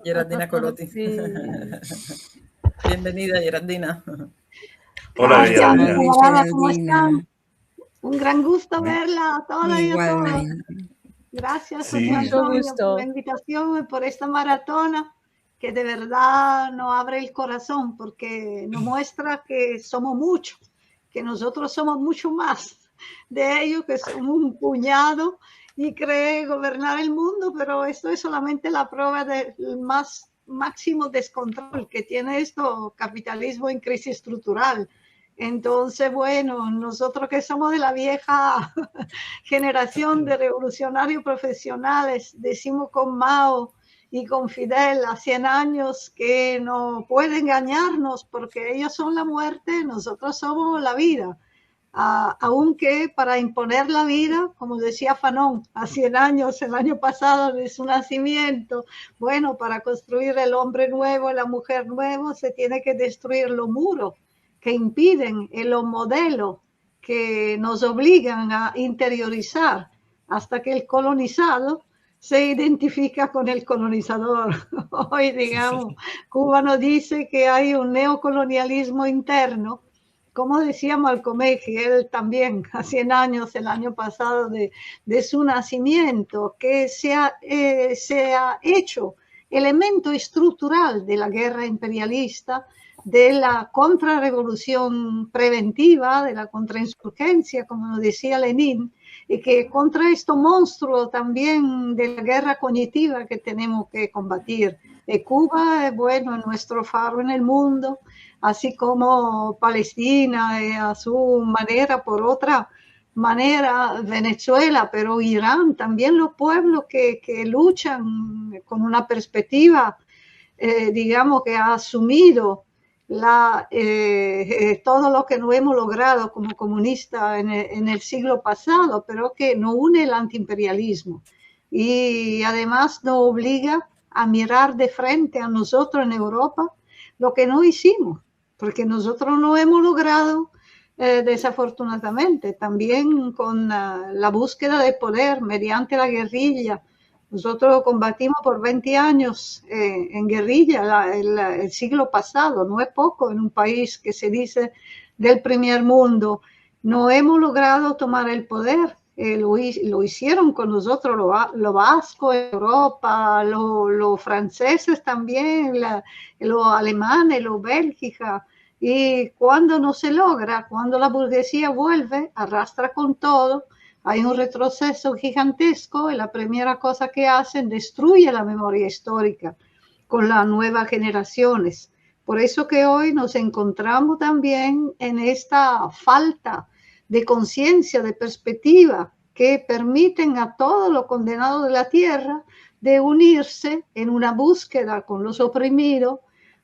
Geraldina Colotti. Sí. Bienvenida, Geraldina. Hola, Geraldina. ¿Cómo están? Un gran gusto verla a todas y a todos. Gracias, José Antonio, por la invitación y por esta maratona que de verdad nos abre el corazón porque nos muestra que somos muchos, que nosotros somos mucho más de ellos, que somos un puñado y cree gobernar el mundo, pero esto es solamente la prueba del máximo descontrol que tiene esto capitalismo en crisis estructural. Entonces, bueno, nosotros que somos de la vieja generación de revolucionarios profesionales, decimos con Mao y con Fidel a 100 años que no pueden engañarnos porque ellos son la muerte, nosotros somos la vida. Aunque para imponer la vida, como decía Fanon, a 100 años, el año pasado de su nacimiento, bueno, para construir el hombre nuevo, la mujer nueva, se tiene que destruir los muros que impiden, los modelos que nos obligan a interiorizar hasta que el colonizado se identifica con el colonizador. Hoy, digamos, Cuba nos dice que hay un neocolonialismo interno, como decía Malcolm X, él también, a 100 años, el año pasado de su nacimiento, que se ha hecho elemento estructural de la guerra imperialista, de la contrarrevolución preventiva, de la contrainsurgencia, como nos decía Lenin, y que contra este monstruo también de la guerra cognitiva que tenemos que combatir. Cuba es bueno, nuestro faro en el mundo, así como Palestina a su manera, por otra manera Venezuela, pero Irán, también los pueblos que luchan con una perspectiva, digamos, que ha asumido todo lo que no hemos logrado como comunistas en el siglo pasado, pero que nos une el antiimperialismo y además nos obliga a mirar de frente a nosotros en Europa lo que no hicimos, porque nosotros no hemos logrado, desafortunadamente, también con la búsqueda de poder mediante la guerrilla. Nosotros combatimos por 20 años en guerrilla el siglo pasado, no es poco en un país que se dice del primer mundo. No hemos logrado tomar el poder. Lo hicieron con nosotros los vascos en Europa, los franceses también, los alemanes, los Bélgica. Y cuando no se logra, cuando la burguesía vuelve, arrastra con todo, hay un retroceso gigantesco y la primera cosa que hacen destruye la memoria histórica con las nuevas generaciones. Por eso que hoy nos encontramos también en esta falta de conciencia, de perspectiva, que permiten a todos los condenados de la tierra de unirse en una búsqueda con los oprimidos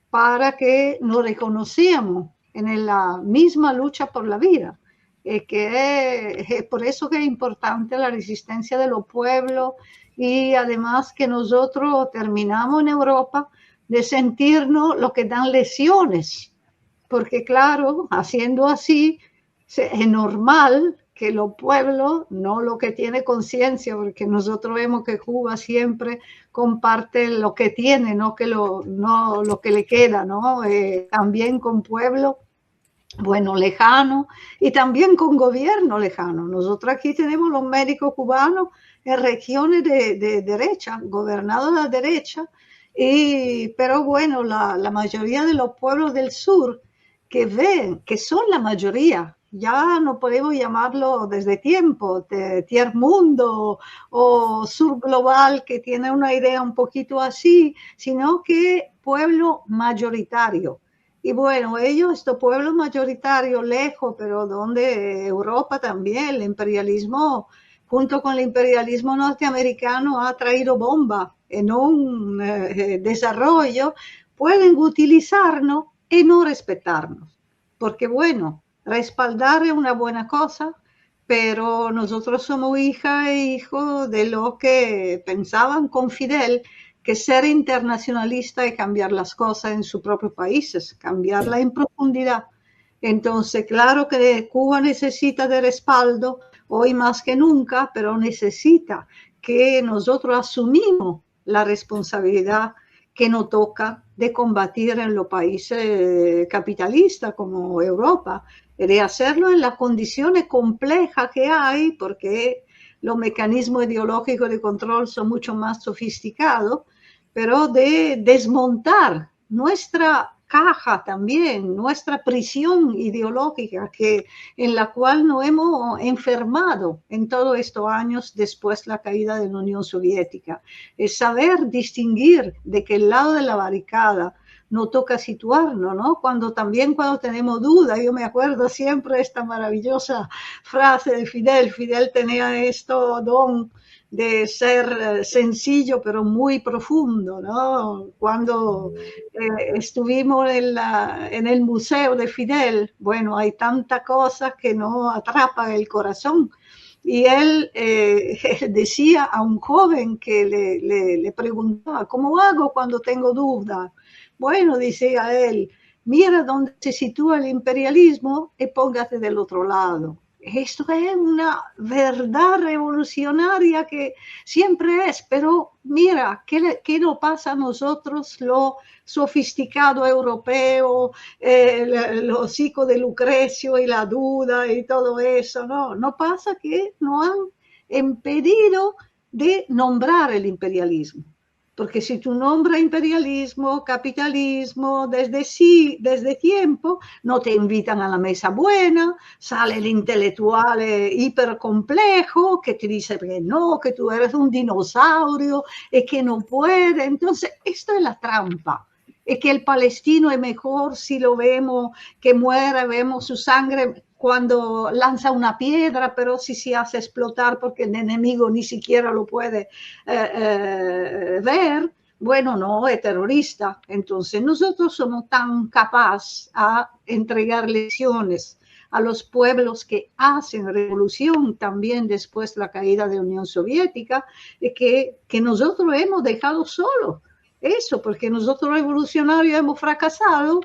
para que nos reconociéramos en la misma lucha por la vida. Que es por eso que es importante la resistencia de los pueblos y además que nosotros terminamos en Europa de sentirnos lo que dan lesiones, porque claro, haciendo así es normal que los pueblos, no lo que tiene conciencia, porque nosotros vemos que Cuba siempre comparte lo que tiene, no lo que le queda, ¿no? También con pueblos, bueno, lejano y también con gobierno lejano. Nosotros aquí tenemos los médicos cubanos en regiones de derecha, gobernados a la derecha, pero bueno, la mayoría de los pueblos del sur que ven, que son la mayoría, ya no podemos llamarlo desde tiempo, de tier mundo o sur global, que tiene una idea un poquito así, sino que pueblo mayoritario. Y bueno, estos pueblos mayoritarios lejos, pero donde Europa también, el imperialismo, junto con el imperialismo norteamericano, ha traído bomba en un desarrollo, pueden utilizarnos y no respetarnos. Porque bueno, respaldar es una buena cosa, pero nosotros somos hija e hijo de lo que pensaban con Fidel, que ser internacionalista es cambiar las cosas en sus propios países, cambiarla en profundidad. Entonces, claro que Cuba necesita de respaldo, hoy más que nunca, pero necesita que nosotros asumimos la responsabilidad que nos toca de combatir en los países capitalistas como Europa, de hacerlo en las condiciones complejas que hay, porque los mecanismos ideológicos de control son mucho más sofisticados, pero de desmontar nuestra caja también, nuestra prisión ideológica en la cual nos hemos enfermado en todos estos años después de la caída de la Unión Soviética. Es saber distinguir de qué lado de la barricada nos toca situarnos, ¿no? Cuando tenemos dudas, yo me acuerdo siempre esta maravillosa frase de Fidel. Fidel tenía esto don de ser sencillo pero muy profundo, ¿no? Cuando estuvimos en el museo de Fidel, bueno, hay tantas cosas que no atrapan el corazón. Y él decía a un joven que le preguntaba, ¿cómo hago cuando tengo dudas? Bueno, decía él, mira dónde se sitúa el imperialismo y póngase del otro lado. Esto es una verdad revolucionaria que siempre es, pero mira, ¿qué nos pasa a nosotros, lo sofisticado europeo, los hijos de Lucrecio y la duda y todo eso? No pasa que nos han impedido de nombrar el imperialismo. Porque si tú nombras imperialismo, capitalismo, desde tiempo, no te invitan a la mesa buena, sale el intelectual hipercomplejo que te dice que no, que tú eres un dinosaurio, y que no puede. Entonces, esto es la trampa. Es que el palestino es mejor si lo vemos que muere, vemos su sangre cuando lanza una piedra, pero si se hace explotar porque el enemigo ni siquiera lo puede ver, bueno, no, es terrorista. Entonces nosotros somos tan capaces a entregar lecciones a los pueblos que hacen revolución también después de la caída de la Unión Soviética, que nosotros hemos dejado solos. Eso, porque nosotros revolucionarios hemos fracasado,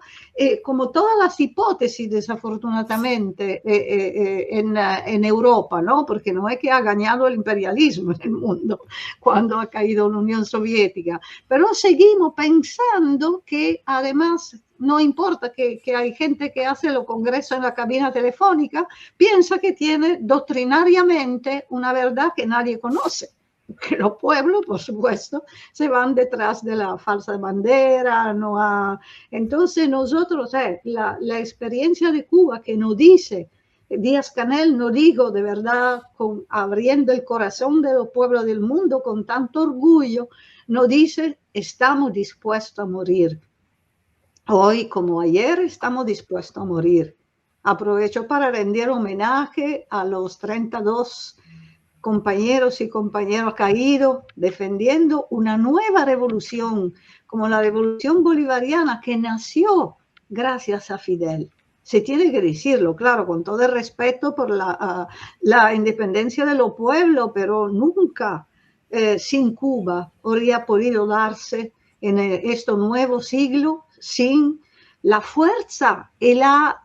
como todas las hipótesis, desafortunadamente, en Europa, ¿no? Porque no es que ha ganado el imperialismo en el mundo cuando ha caído la Unión Soviética, pero seguimos pensando que además no importa que hay gente que hace los congresos en la cabina telefónica, piensa que tiene doctrinariamente una verdad que nadie conoce. Que los pueblos, por supuesto, se van detrás de la falsa bandera. Entonces nosotros, la experiencia de Cuba que nos dice, Díaz-Canel, no digo de verdad, abriendo el corazón de los pueblos del mundo con tanto orgullo, nos dice, estamos dispuestos a morir. Hoy, como ayer, estamos dispuestos a morir. Aprovecho para rendir homenaje a los 32 compañeros y compañeras caídos defendiendo una nueva revolución, como la revolución bolivariana que nació gracias a Fidel. Se tiene que decirlo, claro, con todo el respeto por la independencia de los pueblos, pero nunca sin Cuba habría podido darse en este nuevo siglo sin la fuerza y la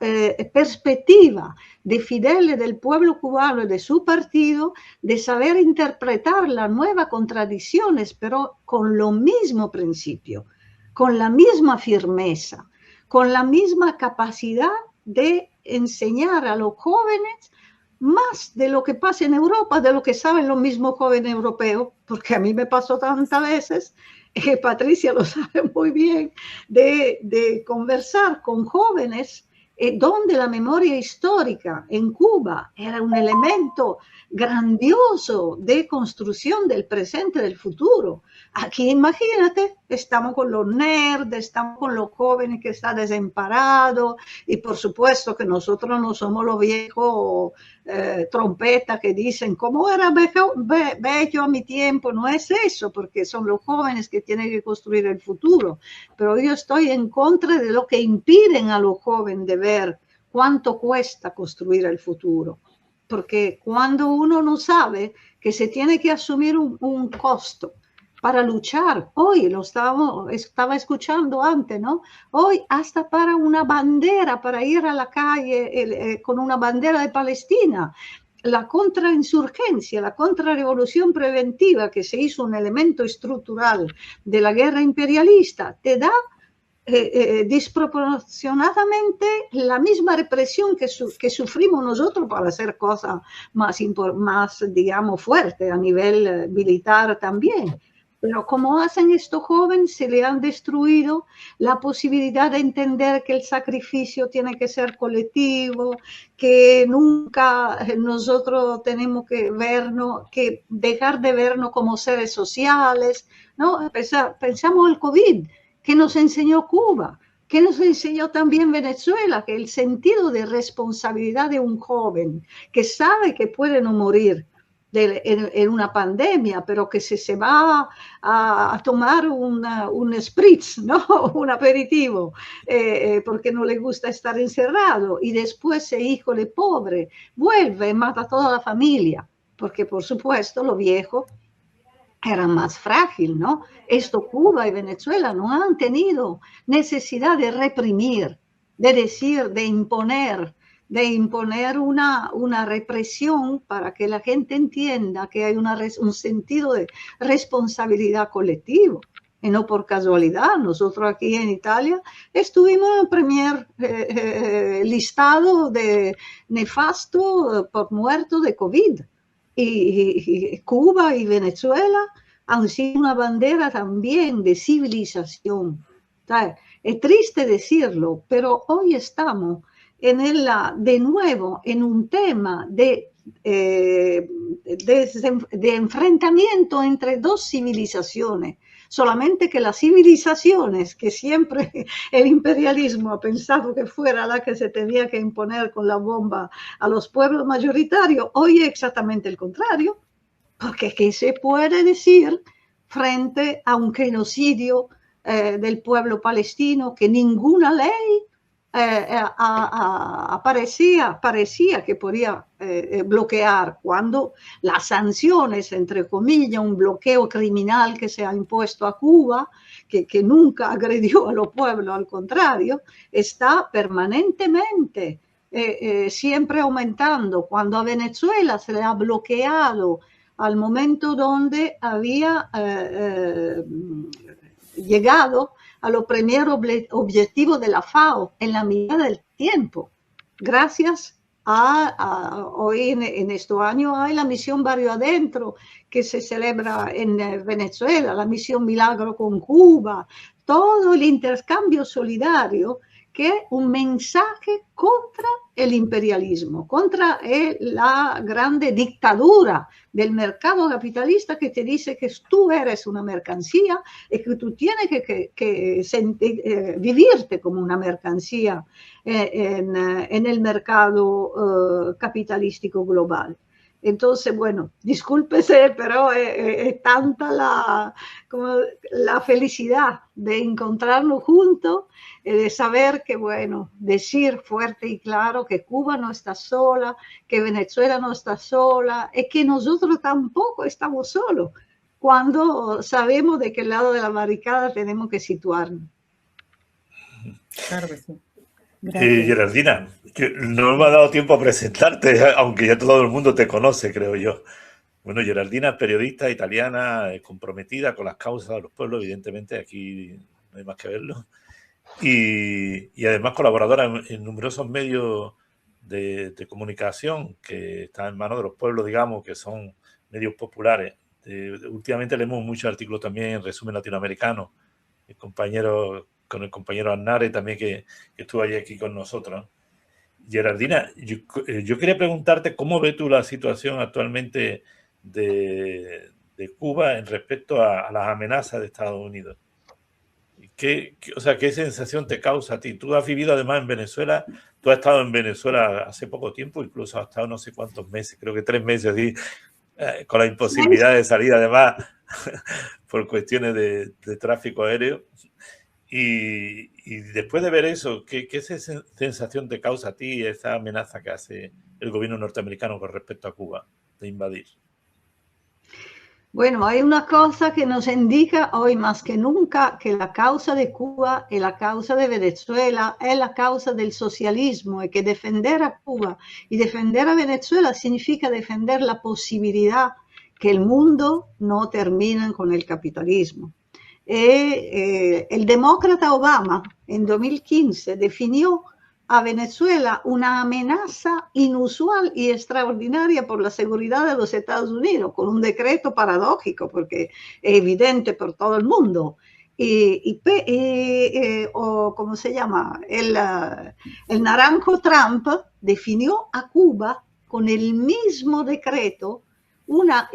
perspectiva de Fidel y del pueblo cubano y de su partido de saber interpretar las nuevas contradicciones, pero con lo mismo principio, con la misma firmeza, con la misma capacidad de enseñar a los jóvenes más de lo que pasa en Europa, de lo que saben los mismos jóvenes europeos, porque a mí me pasó tantas veces, Patricia lo sabe muy bien, de conversar con jóvenes donde la memoria histórica en Cuba era un elemento grandioso de construcción del presente, del futuro. Aquí, imagínate, estamos con los nerds, estamos con los jóvenes que están desamparados, y por supuesto que nosotros no somos los viejos trompetas que dicen, ¿cómo era bello a mi tiempo? No es eso, porque son los jóvenes que tienen que construir el futuro. Pero yo estoy en contra de lo que impiden a los jóvenes de ver cuánto cuesta construir el futuro. Porque cuando uno no sabe que se tiene que asumir un costo para luchar, hoy estaba escuchando antes, ¿no? Hoy hasta para una bandera, para ir a la calle con una bandera de Palestina, la contrainsurgencia, la contrarrevolución preventiva que se hizo un elemento estructural de la guerra imperialista, te da desproporcionadamente la misma represión que sufrimos nosotros para hacer cosas más, digamos, fuertes a nivel militar también. Pero como hacen estos jóvenes, se le han destruido la posibilidad de entender que el sacrificio tiene que ser colectivo, que nunca nosotros tenemos que vernos, que dejar de vernos como seres sociales, ¿no? Pensamos el COVID, que nos enseñó Cuba, que nos enseñó también Venezuela, que el sentido de responsabilidad de un joven que sabe que puede no morir en una pandemia, pero que se va a tomar un spritz, ¿no? Un aperitivo, porque no le gusta estar encerrado, y después ese hijo de pobre vuelve y mata a toda la familia, porque por supuesto lo viejo era más frágil, ¿no? Esto Cuba y Venezuela no han tenido necesidad de reprimir, de decir, de imponer una represión para que la gente entienda que hay un sentido de responsabilidad colectivo. Y no por casualidad, nosotros aquí en Italia estuvimos en el primer listado de nefasto por muerto de COVID. Y Cuba y Venezuela han sido una bandera también de civilización. Es triste decirlo, pero hoy estamos de nuevo en un tema de enfrentamiento entre dos civilizaciones. Solamente que las civilizaciones, que siempre el imperialismo ha pensado que fuera la que se tenía que imponer con la bomba a los pueblos mayoritarios, hoy es exactamente el contrario, porque ¿qué se puede decir frente a un genocidio del pueblo palestino que ninguna ley parecía que podía bloquear, cuando las sanciones, entre comillas, un bloqueo criminal que se ha impuesto a Cuba, que nunca agredió a los pueblos, al contrario, está permanentemente siempre aumentando. Cuando a Venezuela se le ha bloqueado al momento donde había llegado a los primeros objetivos de la FAO en la mitad del tiempo, gracias hoy en estos años hay la misión Barrio Adentro que se celebra en Venezuela, la misión Milagro con Cuba, todo el intercambio solidario, que es un mensaje contra el imperialismo, contra la grande dictadura del mercado capitalista que te dice que tú eres una mercancía y que tú tienes que vivirte como una mercancía en el mercado capitalístico global. Entonces, bueno, discúlpese, pero es tanta como la felicidad de encontrarnos juntos, de saber que, bueno, decir fuerte y claro que Cuba no está sola, que Venezuela no está sola, es que nosotros tampoco estamos solos, cuando sabemos de qué lado de la barricada tenemos que situarnos. Claro que sí. Gerardina, que no me ha dado tiempo a presentarte, aunque ya todo el mundo te conoce, creo yo. Bueno, Gerardina es periodista italiana, comprometida con las causas de los pueblos, evidentemente, aquí no hay más que verlo. Y además colaboradora en numerosos medios de comunicación que están en manos de los pueblos, digamos, que son medios populares. Últimamente leemos muchos artículos también en Resumen Latinoamericano, con el compañero Annare también que estuvo aquí con nosotros. Gerardina, yo quería preguntarte cómo ves tú la situación actualmente de Cuba en respecto a las amenazas de Estados Unidos. ¿Qué sensación te causa a ti? Tú has vivido además en Venezuela, tú has estado en Venezuela hace poco tiempo, incluso has estado no sé cuántos meses, creo que 3 meses, ¿sí? Con la imposibilidad de salir además por cuestiones de tráfico aéreo. Y después de ver eso, ¿qué sensación te causa a ti esa amenaza que hace el gobierno norteamericano con respecto a Cuba de invadir? Bueno, hay una cosa que nos indica hoy más que nunca que la causa de Cuba y la causa de Venezuela es la causa del socialismo y que defender a Cuba y defender a Venezuela significa defender la posibilidad que el mundo no termine con el capitalismo. El demócrata Obama en 2015 definió a Venezuela una amenaza inusual y extraordinaria por la seguridad de los Estados Unidos, con un decreto paradójico, porque es evidente por todo el mundo. O ¿cómo se llama? El naranjo Trump definió a Cuba con el mismo decreto una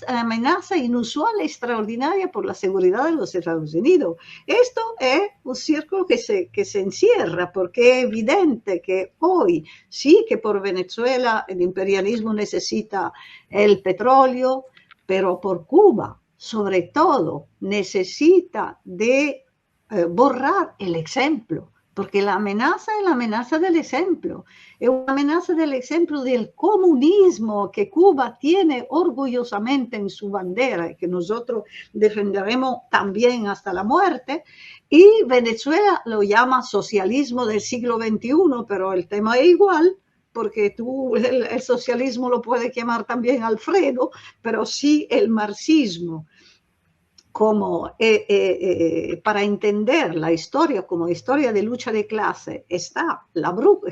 amenaza inusual e extraordinaria por la seguridad de los Estados Unidos. Esto es un círculo que se encierra, porque es evidente que hoy sí que por Venezuela el imperialismo necesita el petróleo, pero por Cuba, sobre todo, necesita de borrar el ejemplo. Porque la amenaza es la amenaza del ejemplo, es una amenaza del ejemplo del comunismo que Cuba tiene orgullosamente en su bandera y que nosotros defenderemos también hasta la muerte. Y Venezuela lo llama socialismo del siglo XXI, pero el tema es igual, porque tú el socialismo lo puedes llamar también Alfredo, pero sí el marxismo. Como para entender la historia como historia de lucha de clase está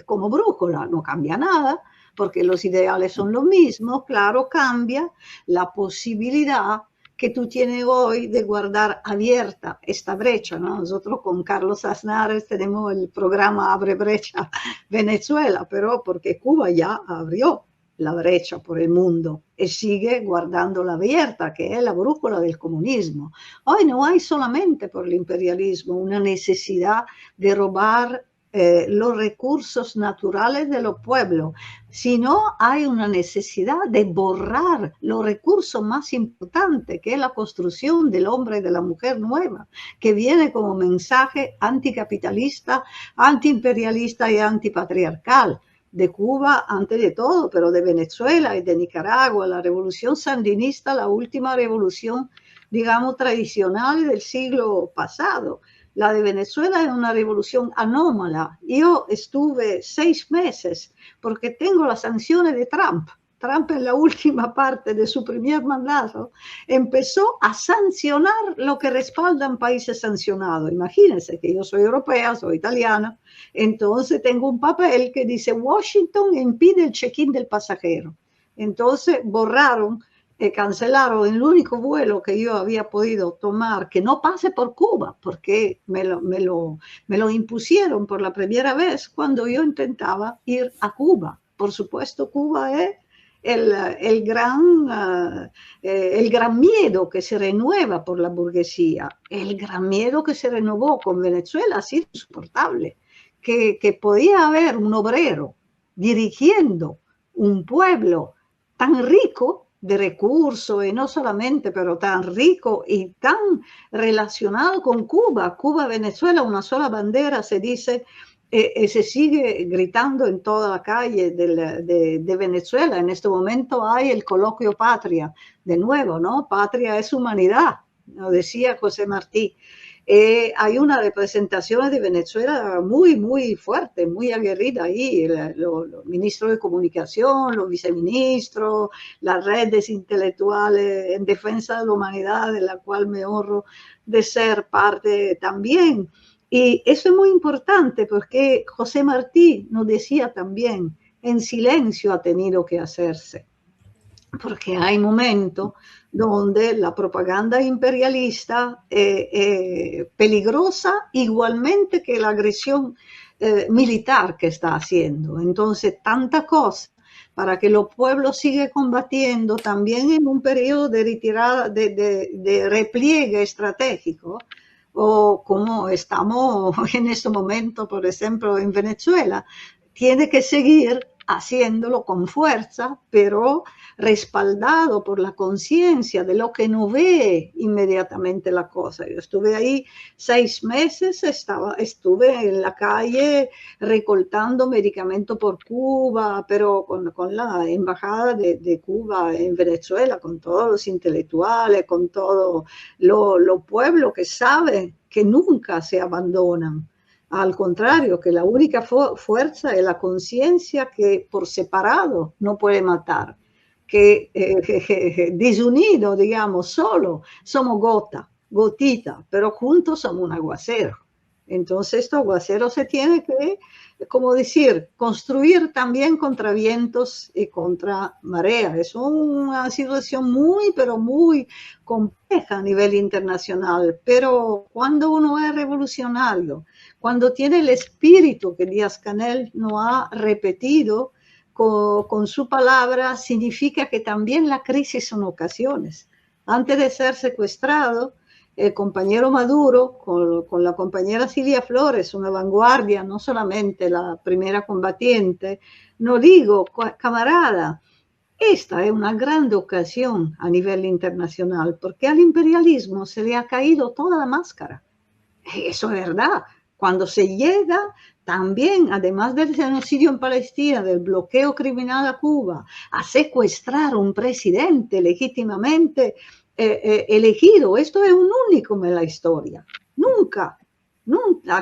como brújula, no cambia nada, porque los ideales son los mismos, claro, cambia la posibilidad que tú tienes hoy de guardar abierta esta brecha, ¿no? Nosotros con Carlos Aznares tenemos el programa Abre Brecha Venezuela, pero porque Cuba ya abrió la brecha por el mundo y sigue guardándola abierta, que es la brújula del comunismo. Hoy no hay solamente por el imperialismo una necesidad de robar los recursos naturales de los pueblos, sino hay una necesidad de borrar los recursos más importantes, que es la construcción del hombre y de la mujer nueva, que viene como mensaje anticapitalista, antiimperialista y antipatriarcal. De Cuba antes de todo, pero de Venezuela y de Nicaragua, la revolución sandinista, la última revolución, digamos, tradicional del siglo pasado. La de Venezuela es una revolución anómala. Yo estuve 6 meses porque tengo las sanciones de Trump. Trump en la última parte de su primer mandato empezó a sancionar lo que respaldan países sancionados. Imagínense que yo soy europea, soy italiana, entonces tengo un papel que dice Washington impide el check-in del pasajero. Entonces borraron, cancelaron el único vuelo que yo había podido tomar que no pase por Cuba, porque me lo impusieron por la primera vez cuando yo intentaba ir a Cuba. Por supuesto, Cuba es el gran miedo que se renueva por la burguesía, el gran miedo que se renovó con Venezuela ha sido insoportable, que podía haber un obrero dirigiendo un pueblo tan rico de recursos y no solamente, pero tan rico y tan relacionado con Cuba. Cuba, Venezuela, una sola bandera, se dice. Se sigue gritando en toda la calle de Venezuela. En este momento hay el coloquio Patria, de nuevo, ¿no? Patria es humanidad, lo decía José Martí. Hay una representación de Venezuela muy, muy fuerte, muy aguerrida ahí. Los ministros de comunicación, los viceministros, las redes intelectuales en defensa de la humanidad, de la cual me honro de ser parte también. Y eso es muy importante porque José Martí nos decía también, en silencio ha tenido que hacerse, porque hay momentos donde la propaganda imperialista es peligrosa igualmente que la agresión militar que está haciendo. Entonces, tanta cosa para que los pueblos sigan combatiendo también en un periodo de retirada, de repliegue estratégico, o como estamos en este momento, por ejemplo, en Venezuela, tiene que seguir haciéndolo con fuerza, pero respaldado por la conciencia de lo que no ve inmediatamente la cosa. Yo estuve ahí 6 meses, estuve en la calle recortando medicamentos por Cuba, pero con la embajada de Cuba en Venezuela, con todos los intelectuales, con todos los pueblos que saben que nunca se abandonan. Al contrario, que la única fuerza es la conciencia que por separado no puede matar, que desunido, digamos, solo somos gotita, pero juntos somos un aguacero. Entonces, estos aguaceros se tiene que, como decir, construir también contra vientos y contra marea. Es una situación muy, pero muy compleja a nivel internacional. Pero cuando uno es revolucionario, cuando tiene el espíritu que Díaz-Canel nos ha repetido con su palabra, significa que también la crisis son ocasiones. Antes de ser secuestrado, el compañero Maduro, con la compañera Silvia Flores, una vanguardia, no solamente la primera combatiente, no digo, camarada, esta es una gran ocasión a nivel internacional, porque al imperialismo se le ha caído toda la máscara. Eso es verdad. Cuando se llega también, además del genocidio en Palestina, del bloqueo criminal a Cuba, a secuestrar a un presidente legítimamente elegido. Esto es un único en la historia. Nunca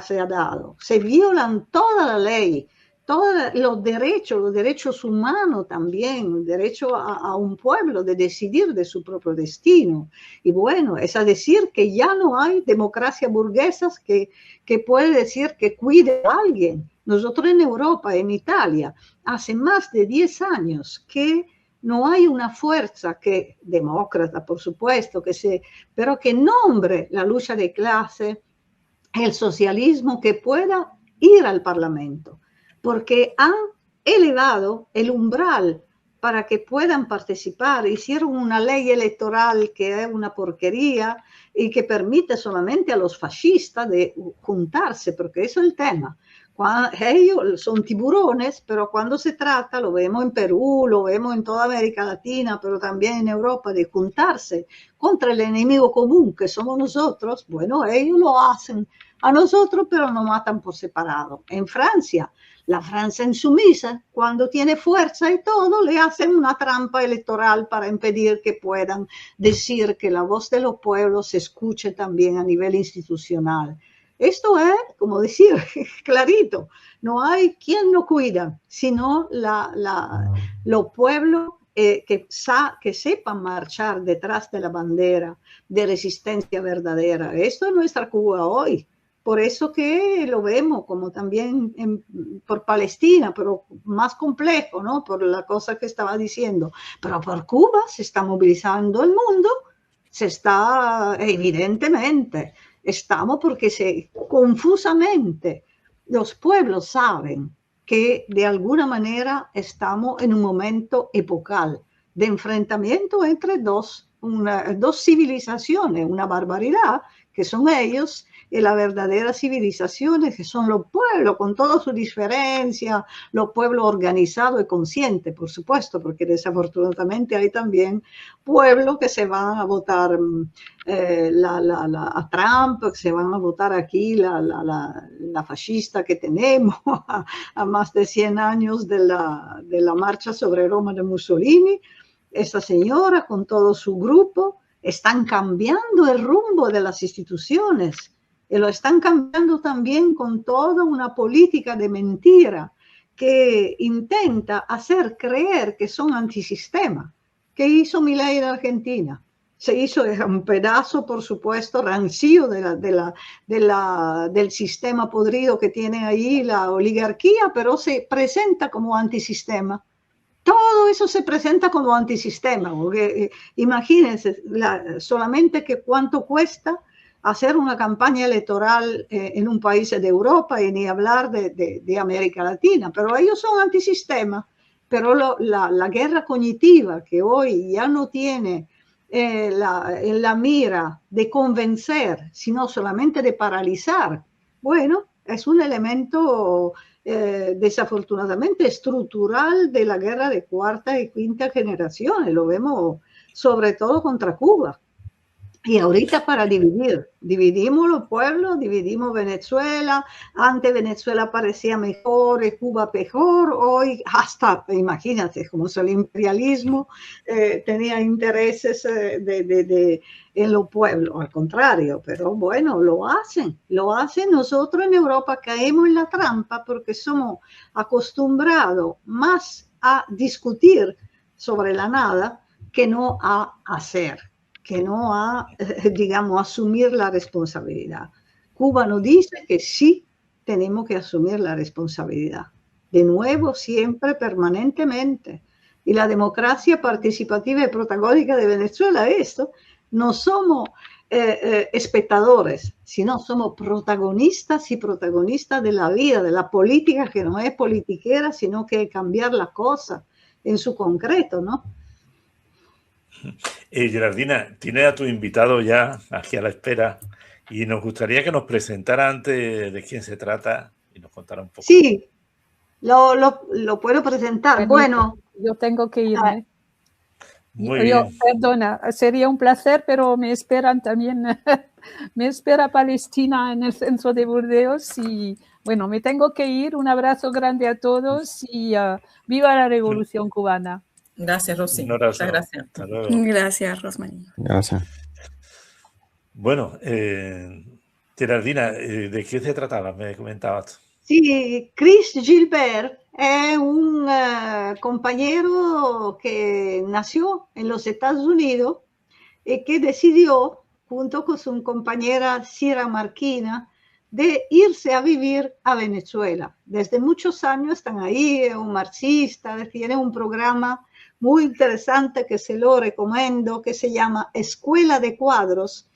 se ha dado. Se violan toda la ley, todos los derechos humanos también, el derecho a un pueblo de decidir de su propio destino. Y bueno, es a decir que ya no hay democracia burguesas que puede decir que cuide a alguien. Nosotros en Europa, en Italia, hace más de 10 años que no hay una fuerza que, demócrata por supuesto, pero que nombre la lucha de clase, el socialismo, que pueda ir al Parlamento, porque han elevado el umbral para que puedan participar. Hicieron una ley electoral que es una porquería y que permite solamente a los fascistas de juntarse, porque eso es el tema. Ellos son tiburones, pero cuando se trata, lo vemos en Perú, lo vemos en toda América Latina, pero también en Europa, de juntarse contra el enemigo común que somos nosotros, bueno, ellos lo hacen a nosotros, pero nos matan por separado. En Francia, la Francia insumisa, cuando tiene fuerza y todo, le hacen una trampa electoral para impedir que puedan decir que la voz de los pueblos se escuche también a nivel institucional. Esto es, como decir, clarito, no hay quien lo cuida, sino los pueblos que sepan marchar detrás de la bandera de resistencia verdadera. Esto es nuestra Cuba hoy. Por eso que lo vemos como también por Palestina, pero más complejo, ¿no? Por la cosa que estaba diciendo. Pero por Cuba se está movilizando el mundo, se está, evidentemente, estamos porque confusamente los pueblos saben que de alguna manera estamos en un momento epocal de enfrentamiento entre dos civilizaciones, una barbaridad que son ellos, y las verdaderas civilizaciones que son los pueblos con todas sus diferencias, los pueblos organizados y conscientes, por supuesto, porque desafortunadamente hay también pueblos que se van a votar a Trump, que se van a votar aquí la fascista que tenemos a más de 100 años de la marcha sobre Roma de Mussolini. Esta señora con todo su grupo están cambiando el rumbo de las instituciones y lo están cambiando también con toda una política de mentira que intenta hacer creer que son antisistema. ¿Qué hizo Milei en Argentina? Se hizo un pedazo, por supuesto, rancido del sistema podrido que tiene ahí la oligarquía, pero se presenta como antisistema. Todo eso se presenta como antisistema, porque imagínense solamente que cuánto cuesta hacer una campaña electoral en un país de Europa y ni hablar de América Latina, pero ellos son antisistema. Pero la guerra cognitiva que hoy ya no tiene la mira de convencer, sino solamente de paralizar, bueno, es un elemento desafortunadamente estructural de la guerra de cuarta y quinta generaciones. Lo vemos sobre todo contra Cuba. Y ahorita para dividimos los pueblos, dividimos Venezuela. Antes Venezuela parecía mejor, Cuba peor. Hoy hasta, imagínate, como es el imperialismo, tenía intereses en los pueblos, al contrario. Pero bueno, lo hacen. Nosotros en Europa caemos en la trampa porque somos acostumbrados más a discutir sobre la nada que no a hacer, que no a, digamos, asumir la responsabilidad. Cuba nos dice que sí tenemos que asumir la responsabilidad. De nuevo, siempre, permanentemente. Y la democracia participativa y protagónica de Venezuela es esto. No somos espectadores, sino somos protagonistas y protagonistas de la vida, de la política, que no es politiquera, sino que cambiar las cosas en su concreto, ¿no? Gerardina, tiene a tu invitado ya aquí a la espera y nos gustaría que nos presentara antes de quién se trata y nos contara un poco. Sí, lo puedo presentar. Bueno, yo tengo que irme. Muy bien. Perdona, sería un placer, pero me esperan también, me espera Palestina en el centro de Burdeos y bueno, me tengo que ir. Un abrazo grande a todos y viva la Revolución Cubana. Gracias, Rosy. Muchas gracias. Hasta luego. Gracias, Rosmarie. Gracias. Bueno, Gerardina, ¿de qué se trataba? Me comentabas. Sí, Chris Gilbert es un compañero que nació en los Estados Unidos y que decidió, junto con su compañera Cira Marquina, de irse a vivir a Venezuela. Desde muchos años están ahí, es un marxista, tiene un programa muy interesante que se lo recomiendo, que se llama Escuela de Cuadros,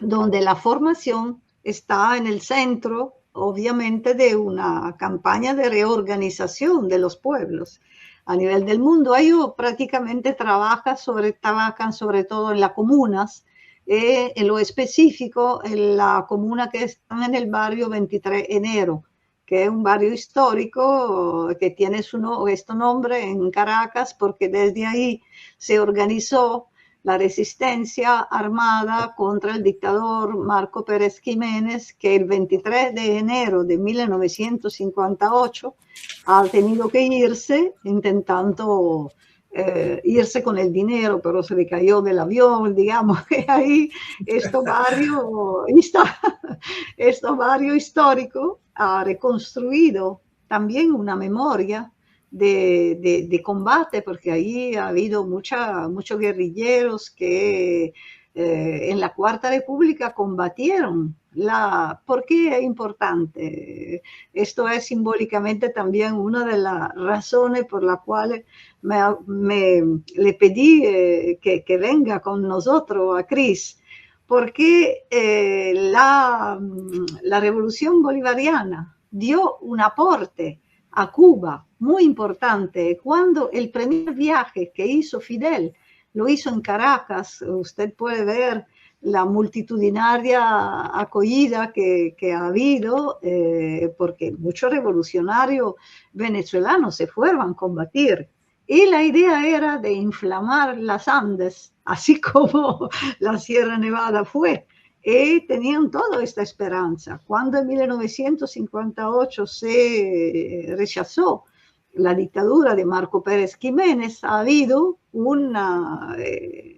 donde la formación está en el centro, obviamente, de una campaña de reorganización de los pueblos a nivel del mundo. Ellos prácticamente trabajan sobre todo en las comunas, en lo específico en la comuna que está en el barrio 23 de Enero, que es un barrio histórico que tiene este nombre en Caracas porque desde ahí se organizó la resistencia armada contra el dictador Marco Pérez Jiménez, que el 23 de enero de 1958 ha tenido que irse intentando irse con el dinero, pero se le cayó del avión, digamos, que ahí este barrio histórico ha reconstruido también una memoria de combate, porque ahí ha habido muchos guerrilleros que en la Cuarta República combatieron. ¿Por qué es importante? Esto es simbólicamente también una de las razones por las cuales le pedí que venga con nosotros a Chris, porque la revolución bolivariana dio un aporte a Cuba muy importante. Cuando el primer viaje que hizo Fidel lo hizo en Caracas, usted puede ver la multitudinaria acogida que ha habido, porque muchos revolucionarios venezolanos se fueron a combatir. Y la idea era de inflamar las Andes, así como la Sierra Nevada fue. Y tenían toda esta esperanza. Cuando en 1958 se rechazó la dictadura de Marco Pérez Jiménez, ha habido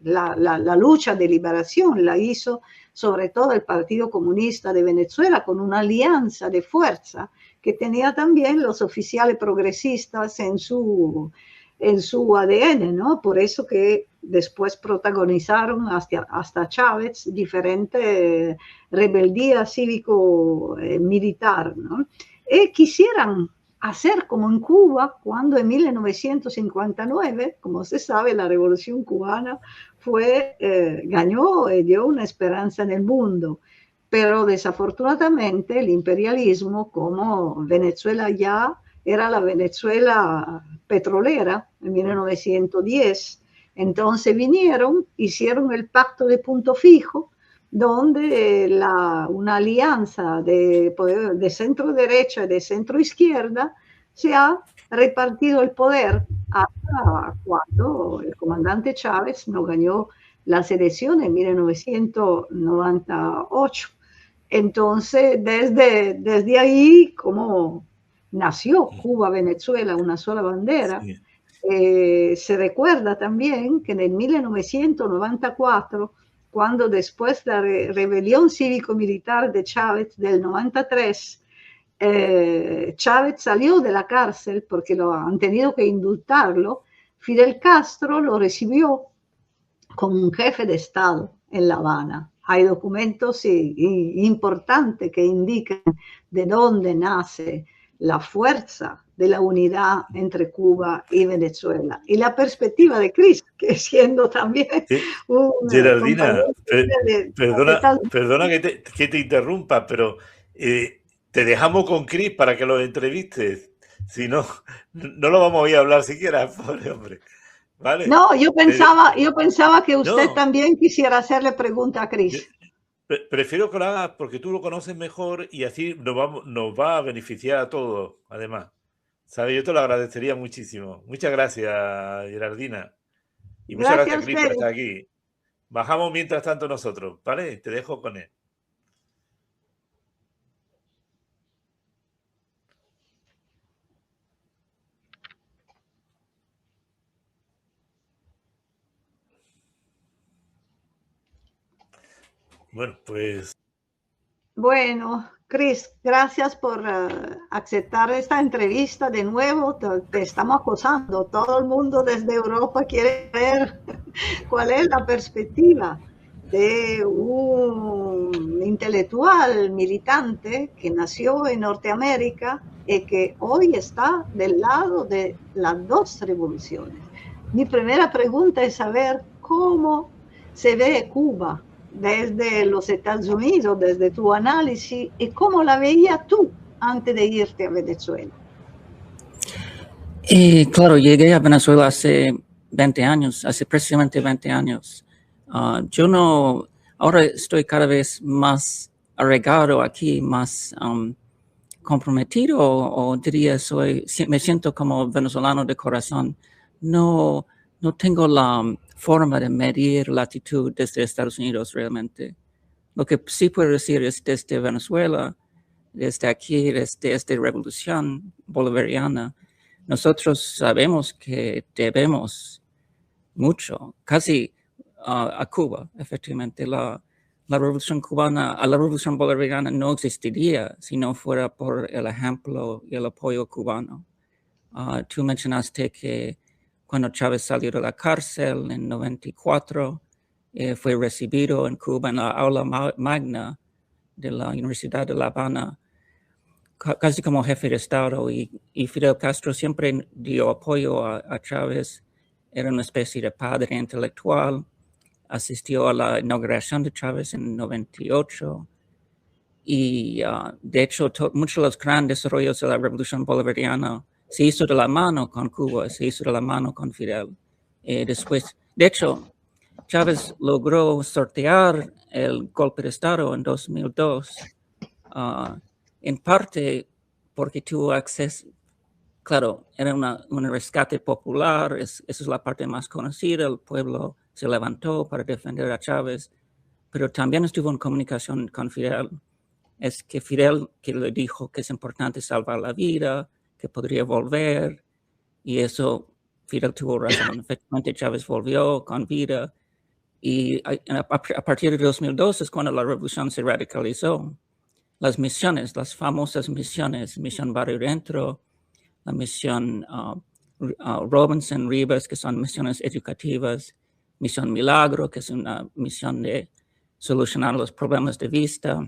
la lucha de liberación, la hizo sobre todo el Partido Comunista de Venezuela con una alianza de fuerza que tenía también los oficiales progresistas en su ADN, ¿no? Por eso que después protagonizaron hasta Chávez diferentes rebeldías cívico-militar, ¿no? Y quisieran hacer como en Cuba, cuando en 1959, como se sabe, la Revolución Cubana ganó y dio una esperanza en el mundo. Pero desafortunadamente el imperialismo, como Venezuela ya era la Venezuela petrolera en 1910, entonces vinieron, hicieron el pacto de punto fijo, donde una alianza de centro derecha y de centro izquierda se ha repartido el poder hasta cuando el comandante Chávez no ganó las elecciones en 1998. Entonces, desde ahí, como nació Cuba-Venezuela, una sola bandera, sí. Se recuerda también que en el 1994, cuando después de la rebelión cívico-militar de Chávez del 93, Chávez salió de la cárcel porque lo han tenido que indultarlo, Fidel Castro lo recibió como un jefe de Estado en La Habana. Hay documentos importantes que indican de dónde nace la fuerza de la unidad entre Cuba y Venezuela. Y la perspectiva de Chris, que siendo también Gerardina, perdona que te interrumpa, pero te dejamos con Chris para que lo entrevistes. Si no, no lo vamos a ir a hablar siquiera, pobre hombre. ¿Vale? No, yo pensaba que usted también quisiera hacerle pregunta a Chris. Prefiero que lo hagas porque tú lo conoces mejor y así nos va a beneficiar a todos, además. ¿Sabes? Yo te lo agradecería muchísimo. Muchas gracias, Gerardina. Y muchas gracias, Chris, por estar aquí. Bajamos mientras tanto nosotros, ¿vale? Te dejo con él. Bueno, pues... Bueno, Chris, gracias por aceptar esta entrevista de nuevo. Te estamos acosando. Todo el mundo desde Europa quiere ver cuál es la perspectiva de un intelectual militante que nació en Norteamérica y que hoy está del lado de las dos revoluciones. Mi primera pregunta es saber cómo se ve Cuba desde los Estados Unidos, desde tu análisis, y cómo la veías tú antes de irte a Venezuela. Claro, llegué a Venezuela hace 20 años, hace precisamente 20 años. Ahora estoy cada vez más arraigado aquí, más comprometido, o diría, me siento como venezolano de corazón. No tengo la forma de medir la actitud desde Estados Unidos realmente. Lo que sí puedo decir es desde Venezuela, desde aquí, desde esta revolución bolivariana, nosotros sabemos que debemos mucho, casi a Cuba, efectivamente. La revolución cubana, la revolución bolivariana no existiría si no fuera por el ejemplo y el apoyo cubano. Tú mencionaste que cuando Chávez salió de la cárcel en 94, fue recibido en Cuba en la aula magna de la Universidad de La Habana, casi como jefe de Estado, y Fidel Castro siempre dio apoyo a Chávez. Era una especie de padre intelectual. Asistió a la inauguración de Chávez en 98. Y de hecho, muchos de los grandes desarrollos de la revolución bolivariana se hizo de la mano con Cuba, se hizo de la mano con Fidel. Después, de hecho, Chávez logró sortear el golpe de Estado en 2002, en parte porque tuvo acceso, claro, era un rescate popular, esa es la parte más conocida, el pueblo se levantó para defender a Chávez, pero también estuvo en comunicación con Fidel. Es que Fidel que le dijo que es importante salvar la vida, que podría volver, y eso Fidel tuvo razón. Efectivamente, Chávez volvió con vida, y a partir de 2002 es cuando la revolución se radicalizó. Las misiones, las famosas misiones, Misión Barrio Dentro, la misión Robinson Rivas, que son misiones educativas, Misión Milagro, que es una misión de solucionar los problemas de vista.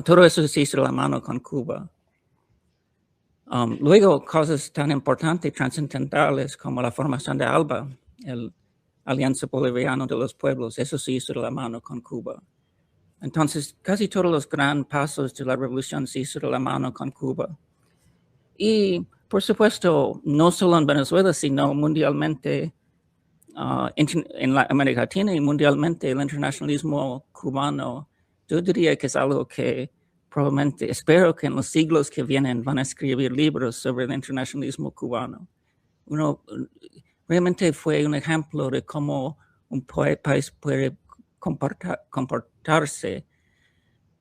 Todo eso se hizo de la mano con Cuba. Luego, cosas tan importantes, trascendentales, como la formación de ALBA, el Alianza Bolivariana de los Pueblos, eso se hizo de la mano con Cuba. Entonces, casi todos los grandes pasos de la revolución se hizo de la mano con Cuba. Y, por supuesto, no solo en Venezuela, sino mundialmente, en la América Latina y mundialmente el internacionalismo cubano, yo diría que es algo que probablemente, espero que en los siglos que vienen van a escribir libros sobre el internacionalismo cubano. Realmente fue un ejemplo de cómo un país puede comportarse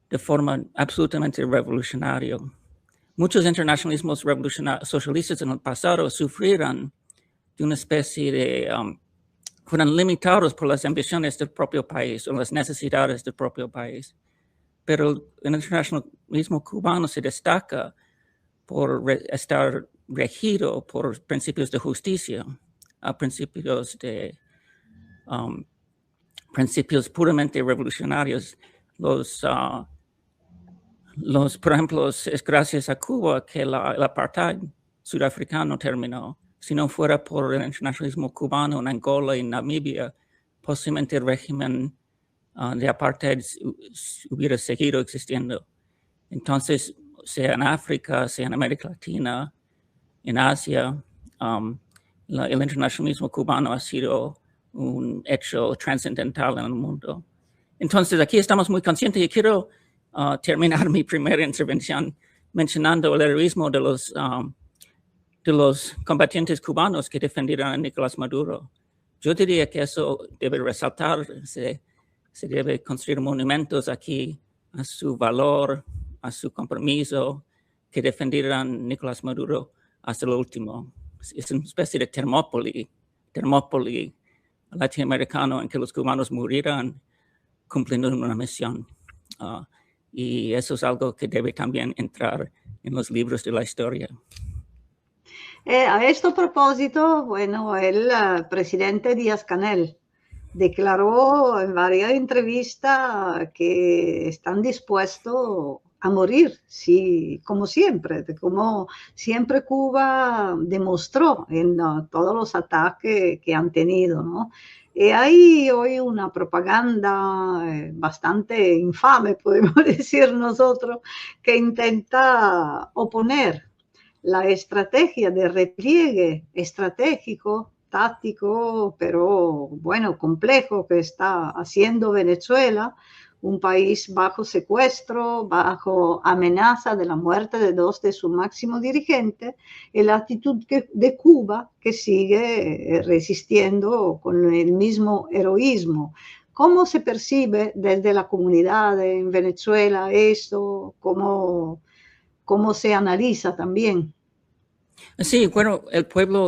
de forma absolutamente revolucionaria. Muchos internacionalismos socialistas en el pasado sufrieron de una especie de, fueron limitados por las ambiciones del propio país o las necesidades del propio país. Pero el internacionalismo cubano se destaca por estar regido por principios de justicia, principios puramente revolucionarios. Por ejemplo, es gracias a Cuba que el apartheid sudafricano terminó. Si no fuera por el internacionalismo cubano en Angola y Namibia, posiblemente el régimen de apartheid hubiera seguido existiendo. Entonces, sea en África, sea en América Latina, en Asia, el internacionalismo cubano ha sido un hecho trascendental en el mundo. Entonces, aquí estamos muy conscientes y quiero terminar mi primera intervención mencionando el heroísmo de los combatientes cubanos que defendieron a Nicolás Maduro. Yo diría que eso debe resaltarse. Se debe construir monumentos aquí a su valor, a su compromiso, que defendieron a Nicolás Maduro hasta lo último. Es una especie de Termópoli latinoamericano en que los cubanos murieran cumpliendo una misión. Y eso es algo que debe también entrar en los libros de la historia. A este propósito, bueno, el presidente Díaz-Canel declaró en varias entrevistas que están dispuestos a morir, sí, como siempre Cuba demostró en todos los ataques que han tenido, ¿no? Y hay hoy una propaganda bastante infame, podemos decir nosotros, que intenta oponer la estrategia de repliegue estratégico, táctico, pero bueno, complejo que está haciendo Venezuela, un país bajo secuestro, bajo amenaza de la muerte de dos de sus máximos dirigentes, y la actitud de Cuba que sigue resistiendo con el mismo heroísmo. ¿Cómo se percibe desde la comunidad en Venezuela esto? ¿Cómo se analiza también? Sí, bueno,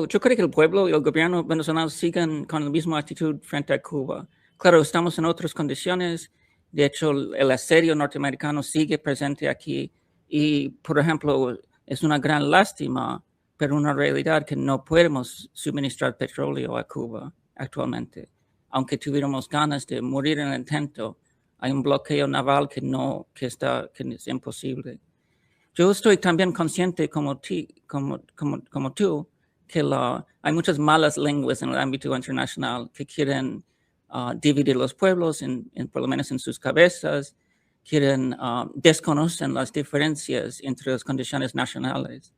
yo creo que el pueblo y el gobierno venezolano siguen con la misma actitud frente a Cuba. Claro, estamos en otras condiciones. De hecho, el asedio norteamericano sigue presente aquí y, por ejemplo, es una gran lástima, pero una realidad que no podemos suministrar petróleo a Cuba actualmente. Aunque tuviéramos ganas de morir en el intento, hay un bloqueo naval que es imposible. Yo estoy también consciente como tú que hay muchas malas lenguas en el ámbito internacional que quieren dividir los pueblos, por lo menos en sus cabezas, desconocen las diferencias entre las condiciones nacionales.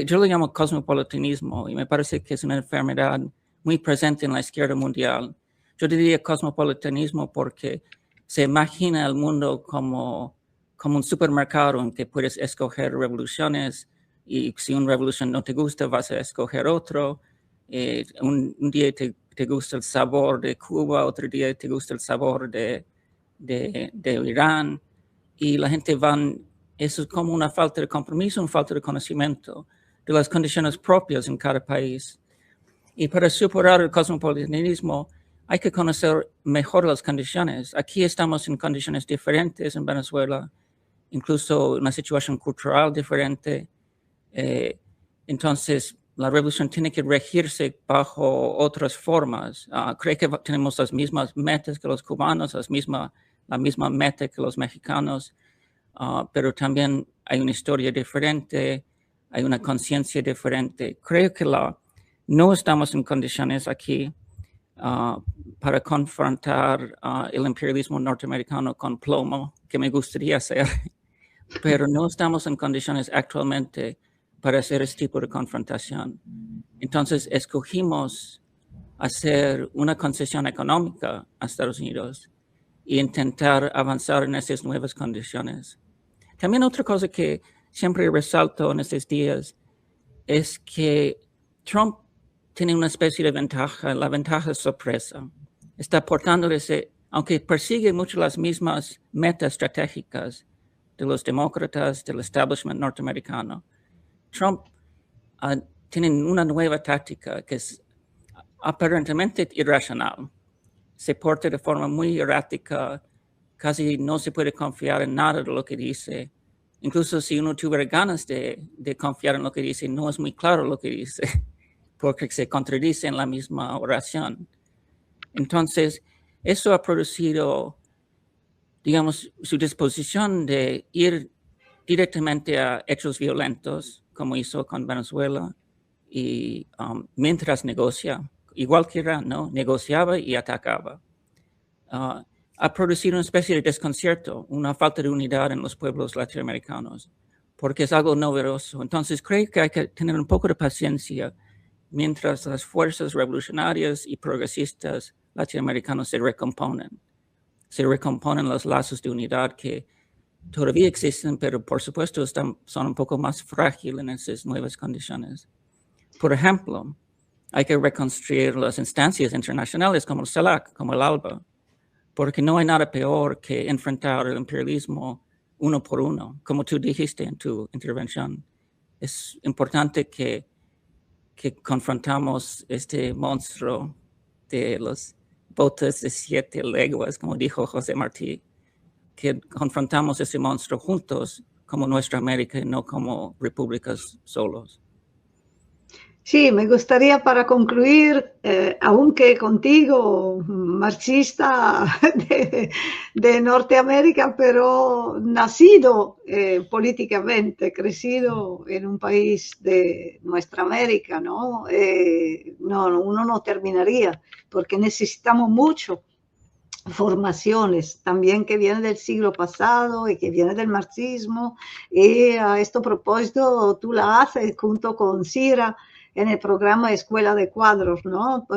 Yo lo llamo cosmopolitanismo y me parece que es una enfermedad muy presente en la izquierda mundial. Yo diría cosmopolitanismo porque se imagina el mundo como un supermercado en que puedes escoger revoluciones y si una revolución no te gusta vas a escoger otro. Un día te gusta el sabor de Cuba, otro día te gusta el sabor de Irán y la gente eso es como una falta de compromiso, una falta de conocimiento de las condiciones propias en cada país. Y para superar el cosmopolitanismo hay que conocer mejor las condiciones. Aquí estamos en condiciones diferentes en Venezuela, incluso una situación cultural diferente. Entonces, la revolución tiene que regirse bajo otras formas. Creo que tenemos las mismas metas que los cubanos, la misma meta que los mexicanos, pero también hay una historia diferente, hay una conciencia diferente. Creo que no estamos en condiciones aquí para confrontar el imperialismo norteamericano con plomo, que me gustaría hacer. Pero no estamos en condiciones actualmente para hacer este tipo de confrontación. Entonces, escogimos hacer una concesión económica a Estados Unidos e intentar avanzar en esas nuevas condiciones. También otra cosa que siempre resalto en estos días es que Trump tiene una especie de ventaja, la ventaja sorpresa. Está portándose, aunque persigue mucho las mismas metas estratégicas de los demócratas, del establishment norteamericano, Trump tiene una nueva táctica que es aparentemente irracional. Se porta de forma muy errática, casi no se puede confiar en nada de lo que dice. Incluso si uno tuviera ganas de confiar en lo que dice, no es muy claro lo que dice, porque se contradice en la misma oración. Entonces, eso ha producido, digamos, su disposición de ir directamente a hechos violentos, como hizo con Venezuela, y mientras negocia, igual que Irán, ¿no? Negociaba y atacaba. Ha producido una especie de desconcierto, una falta de unidad en los pueblos latinoamericanos, porque es algo novedoso. Entonces, creo que hay que tener un poco de paciencia mientras las fuerzas revolucionarias y progresistas latinoamericanos se recomponen los lazos de unidad que todavía existen, pero por supuesto son un poco más frágiles en esas nuevas condiciones. Por ejemplo, hay que reconstruir las instancias internacionales como el CELAC, como el ALBA, porque no hay nada peor que enfrentar el imperialismo uno por uno, como tú dijiste en tu intervención. Es importante que confrontamos este monstruo de los botes de 7 leguas, como dijo José Martí, que confrontamos ese monstruo juntos como nuestra América y no como repúblicas solos. Sí, me gustaría para concluir, aunque contigo, marxista de Norteamérica, pero nacido políticamente, crecido en un país de nuestra América, ¿no? Uno no terminaría, porque necesitamos mucho formaciones también que vienen del siglo pasado y que vienen del marxismo, y a este propósito tú la haces junto con Cira en el programa Escuela de Cuadros, ¿no?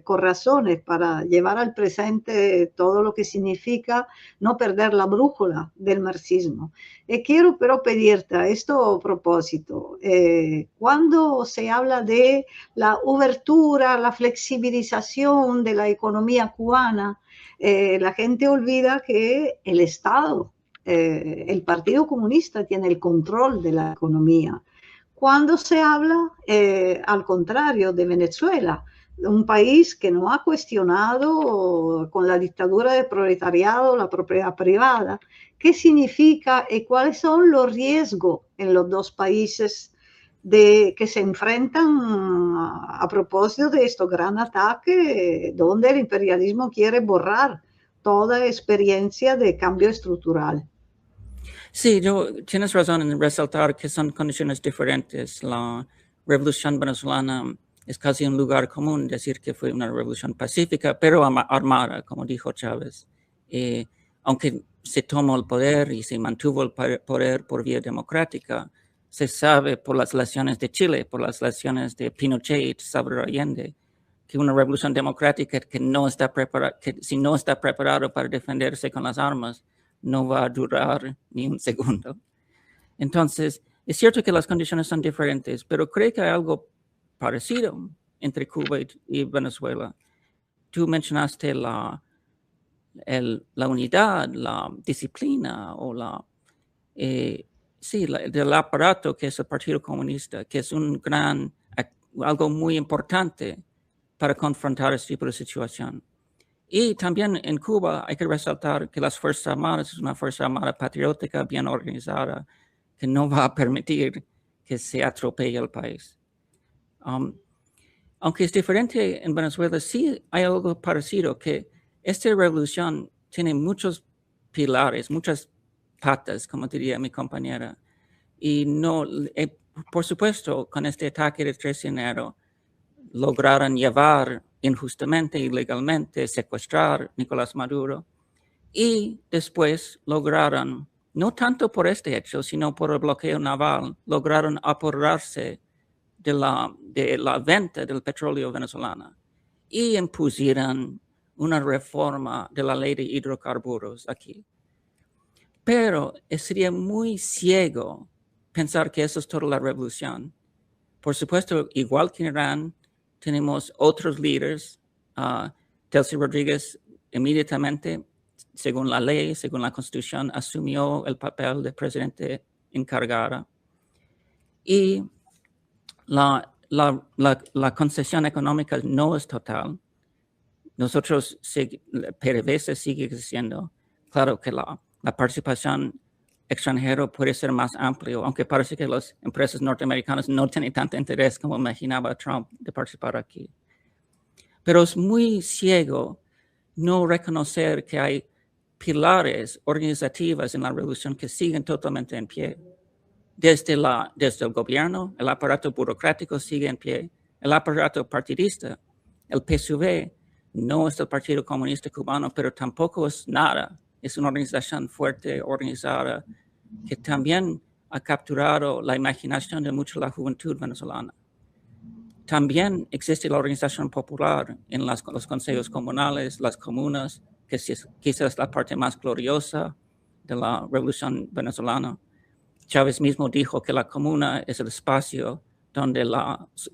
Con razones para llevar al presente todo lo que significa no perder la brújula del marxismo. Quiero pero pedirte a este propósito, cuando se habla de la apertura, la flexibilización de la economía cubana, la gente olvida que el Estado, el Partido Comunista tiene el control de la economía. Cuando se habla, al contrario, de Venezuela, un país que no ha cuestionado con la dictadura del proletariado la propiedad privada, ¿qué significa y cuáles son los riesgos en los dos países que se enfrentan a propósito de este gran ataque donde el imperialismo quiere borrar toda experiencia de cambio estructural? Sí, tienes razón en resaltar que son condiciones diferentes. La revolución venezolana es casi un lugar común decir que fue una revolución pacífica, pero armada, como dijo Chávez. Aunque se tomó el poder y se mantuvo el poder por vía democrática, se sabe por las elecciones de Chile, por las elecciones de Pinochet y Salvador Allende, que una revolución democrática que si no está preparado para defenderse con las armas, no va a durar ni un segundo. Entonces, es cierto que las condiciones son diferentes, pero creo que hay algo parecido entre Cuba y Venezuela. Tú mencionaste la unidad, la disciplina o del aparato que es el Partido Comunista, que es algo muy importante para confrontar este tipo de situación. Y también en Cuba hay que resaltar que las Fuerzas Armadas es una Fuerza Armada patriótica, bien organizada, que no va a permitir que se atropelle el país. Aunque es diferente en Venezuela, sí hay algo parecido, que esta revolución tiene muchos pilares, muchas patas, como diría mi compañera. Y por supuesto, con este ataque del 3 de enero, lograron llevar injustamente, ilegalmente, secuestrar a Nicolás Maduro, y después lograron, no tanto por este hecho, sino por el bloqueo naval, lograron apoderarse de la venta del petróleo venezolano. y impusieran una reforma de la ley de hidrocarburos aquí. Pero sería muy ciego pensar que eso es toda la revolución. Por supuesto, igual que en Irán, tenemos otros líderes. Delcy Rodríguez inmediatamente, según la ley, según la Constitución, asumió el papel de presidente encargada. Y la concesión económica no es total. Nosotros, PDVSA sigue diciendo, claro que la participación extranjera puede ser más amplio, aunque parece que las empresas norteamericanas no tienen tanto interés como imaginaba Trump de participar aquí. Pero es muy ciego no reconocer que hay pilares organizativos en la revolución que siguen totalmente en pie. Desde el gobierno, el aparato burocrático sigue en pie, el aparato partidista, el PSUV, no es el Partido Comunista Cubano, pero tampoco es nada. Es una organización fuerte, organizada, que también ha capturado la imaginación de mucha la juventud venezolana. También existe la organización popular en los consejos comunales, las comunas, que es quizás la parte más gloriosa de la revolución venezolana. Chávez mismo dijo que la comuna es el espacio donde el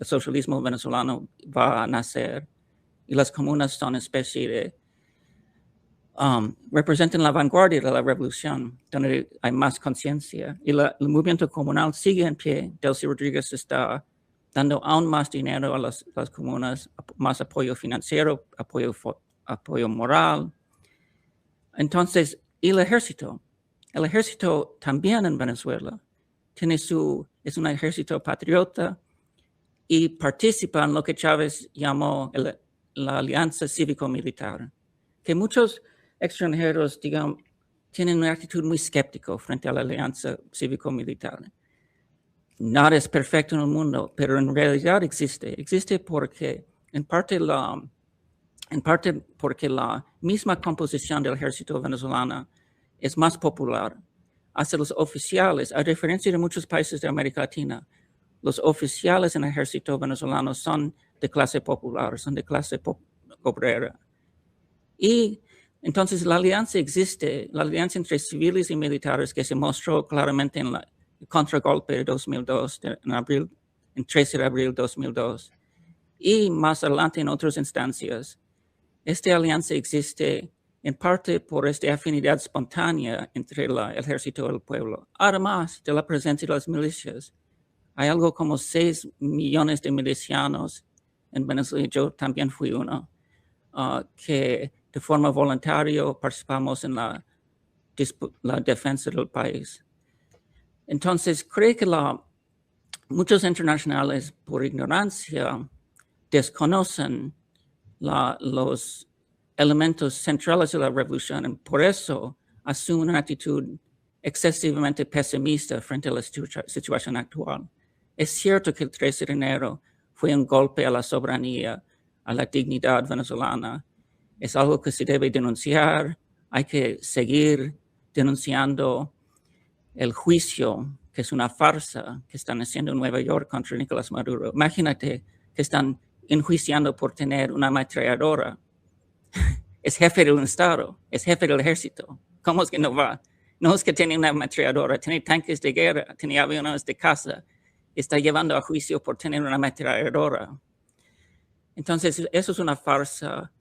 socialismo venezolano va a nacer. Y las comunas son especie de representan la vanguardia de la revolución, donde hay más conciencia. Y el movimiento comunal sigue en pie. Delcy Rodríguez está dando aún más dinero a las comunas, más apoyo financiero, apoyo moral. Entonces, ¿y el ejército? El ejército también en Venezuela es un ejército patriota y participa en lo que Chávez llamó la alianza cívico-militar, que muchos extranjeros, digamos, tienen una actitud muy escéptica frente a la alianza cívico-militar. Nada es perfecto en el mundo, pero en realidad existe. Existe porque, en parte porque la misma composición del ejército venezolano es más popular. Hasta los oficiales, a diferencia de muchos países de América Latina, los oficiales en el ejército venezolano son de clase popular, son de clase obrera. Y entonces la alianza existe, la alianza entre civiles y militares que se mostró claramente en el contragolpe de 2002, en 13 de abril de 2002, y más adelante en otras instancias. Esta alianza existe en parte por esta afinidad espontánea entre el ejército y el pueblo. Además de la presencia de las milicias, hay algo como 6 millones de milicianos en Venezuela. Yo también fui uno, que de forma voluntaria participamos en la defensa del país. Entonces, creo que muchos internacionales, por ignorancia, desconocen los elementos centrales de la revolución y por eso asumen una actitud excesivamente pesimista frente a la situación actual. Es cierto que el 13 de enero fue un golpe a la soberanía, a la dignidad venezolana. Es algo que se debe denunciar. Hay que seguir denunciando el juicio, que es una farsa que están haciendo en Nueva York contra Nicolás Maduro. Imagínate que están enjuiciando por tener una ametralladora. Es jefe de un estado, es jefe del ejército. ¿Cómo es que no va? No es que tiene una ametralladora, tiene tanques de guerra, tiene aviones de caza. Está llevando a juicio por tener una ametralladora. Entonces, eso es una farsa,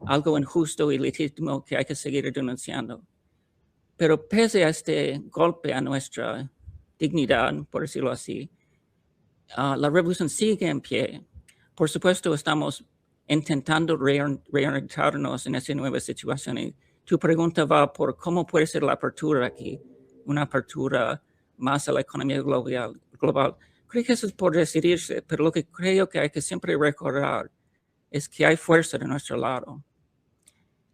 algo injusto y legítimo que hay que seguir denunciando. Pero pese a este golpe a nuestra dignidad, por decirlo así, la revolución sigue en pie. Por supuesto, estamos intentando reorientarnos en esa nueva situación. Y tu pregunta va por cómo puede ser la apertura aquí, una apertura más a la economía global. Creo que eso es por decidirse, pero lo que creo que hay que siempre recordar es que hay fuerza de nuestro lado.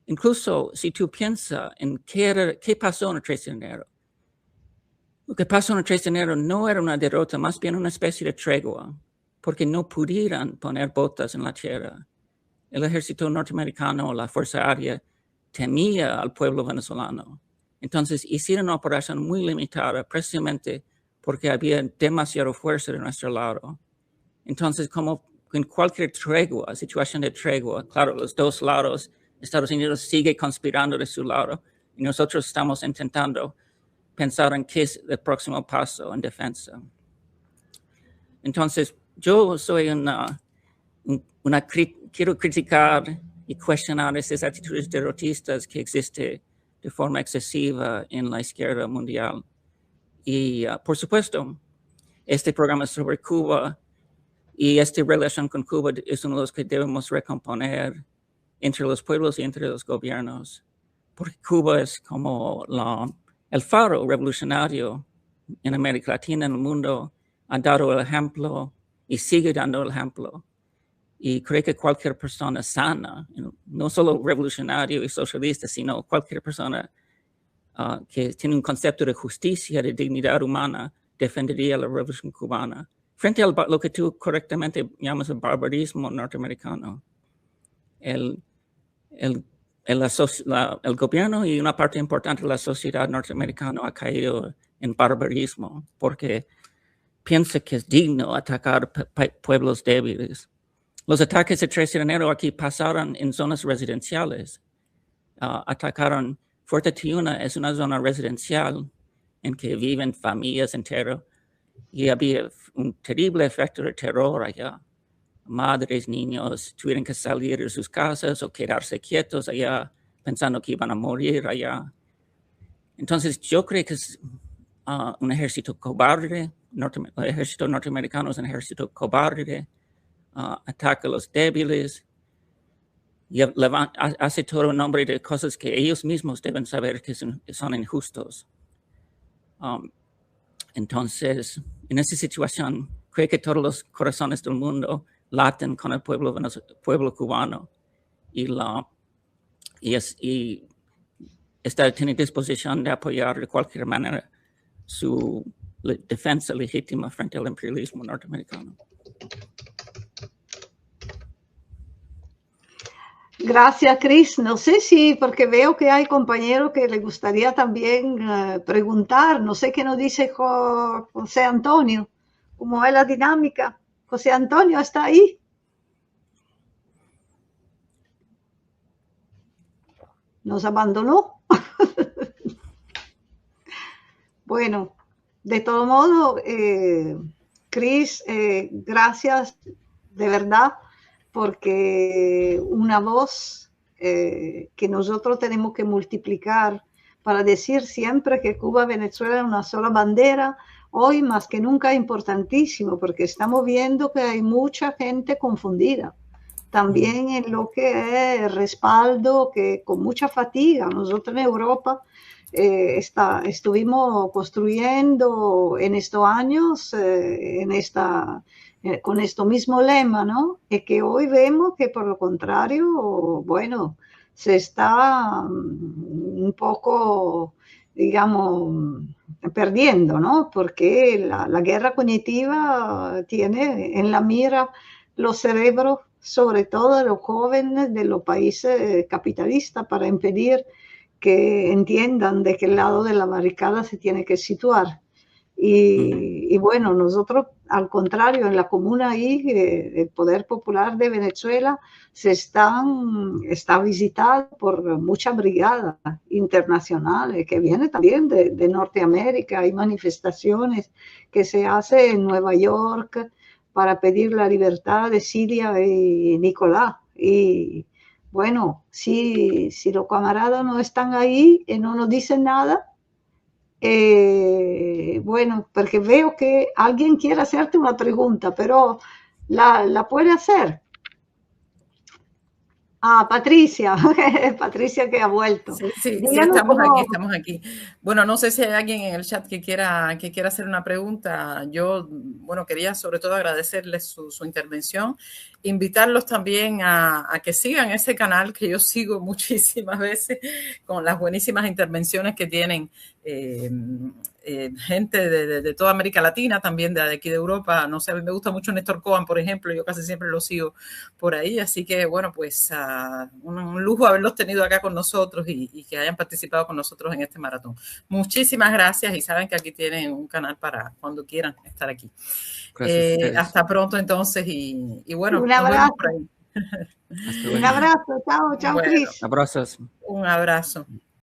Incluso si tú piensas en qué pasó en el 13 de enero, lo que pasó en el 13 de enero no era una derrota, más bien una especie de tregua, porque no pudieran poner botas en la tierra. El ejército norteamericano, la Fuerza Aérea, temía al pueblo venezolano. Entonces hicieron una operación muy limitada, precisamente porque había demasiada fuerza de nuestro lado. Entonces, como en cualquier tregua, situación de tregua, claro, los dos lados, Estados Unidos sigue conspirando de su lado y nosotros estamos intentando pensar en qué es el próximo paso en defensa. Entonces, yo soy quiero criticar y cuestionar esas actitudes derrotistas que existen de forma excesiva en la izquierda mundial. Y, por supuesto, este programa sobre Cuba y esta relación con Cuba es uno de los que debemos recomponer entre los pueblos y entre los gobiernos, porque Cuba es como el faro revolucionario en América Latina, en el mundo, ha dado el ejemplo y sigue dando el ejemplo. Y creo que cualquier persona sana, no solo revolucionario y socialista, sino cualquier persona que tiene un concepto de justicia, de dignidad humana, defendería la revolución cubana frente a lo que tú correctamente llamas el barbarismo norteamericano. El gobierno y una parte importante de la sociedad norteamericana ha caído en barbarismo porque piensa que es digno atacar pueblos débiles. Los ataques de 13 de enero aquí pasaron en zonas residenciales. Atacaron Fuerte Tiuna, es una zona residencial en que viven familias enteras y había un terrible efecto de terror allá. Madres, niños tuvieron que salir de sus casas o quedarse quietos allá pensando que iban a morir allá. Entonces yo creo que es un ejército cobarde. El ejército norteamericano es un ejército cobarde. Ataca a los débiles y hace todo en nombre de cosas que ellos mismos deben saber que son injustos. Entonces, en esta situación, creo que todos los corazones del mundo laten con el pueblo cubano y tiene disposición de apoyar de cualquier manera su defensa legítima frente al imperialismo norteamericano. Gracias, Cris. No sé si, porque veo que hay compañeros que les gustaría también preguntar. No sé qué nos dice José Antonio. ¿Cómo es la dinámica? José Antonio, ¿está ahí? Nos abandonó. Bueno, de todo modo, Cris, gracias de verdad, porque una voz que nosotros tenemos que multiplicar para decir siempre que Cuba y Venezuela es una sola bandera, hoy más que nunca es importantísimo, porque estamos viendo que hay mucha gente confundida. También en lo que es respaldo, que con mucha fatiga, nosotros en Europa estuvimos construyendo en estos años, con este mismo lema, ¿no? Y que hoy vemos que por lo contrario, bueno, se está un poco, digamos, perdiendo, ¿no? Porque la guerra cognitiva tiene en la mira los cerebros, sobre todo de los jóvenes de los países capitalistas, para impedir que entiendan de qué lado de la barricada se tiene que situar. Y bueno, nosotros, al contrario, en la comuna ahí, el Poder Popular de Venezuela está visitado por muchas brigadas internacionales que vienen también de Norteamérica. Hay manifestaciones que se hacen en Nueva York para pedir la libertad de Cilia y Nicolás. Y bueno, si los camaradas no están ahí y no nos dicen nada, bueno, porque veo que alguien quiere hacerte una pregunta, pero la puede hacer. Patricia, Patricia que ha vuelto. Sí, estamos aquí. Bueno, no sé si hay alguien en el chat que quiera hacer una pregunta. Yo, bueno, quería sobre todo agradecerles su intervención, invitarlos también a que sigan ese canal que yo sigo muchísimas veces con las buenísimas intervenciones que tienen gente de toda América Latina, también de aquí de Europa. No sé, a mí me gusta mucho Néstor Cohen, por ejemplo, yo casi siempre lo sigo por ahí, así que bueno, pues un lujo haberlos tenido acá con nosotros y que hayan participado con nosotros en este maratón. Muchísimas gracias y saben que aquí tienen un canal para cuando quieran estar aquí. Hasta pronto entonces y bueno, un abrazo. Por ahí. Un abrazo, chao, chao, bueno, Cris. Abrazos. Un abrazo.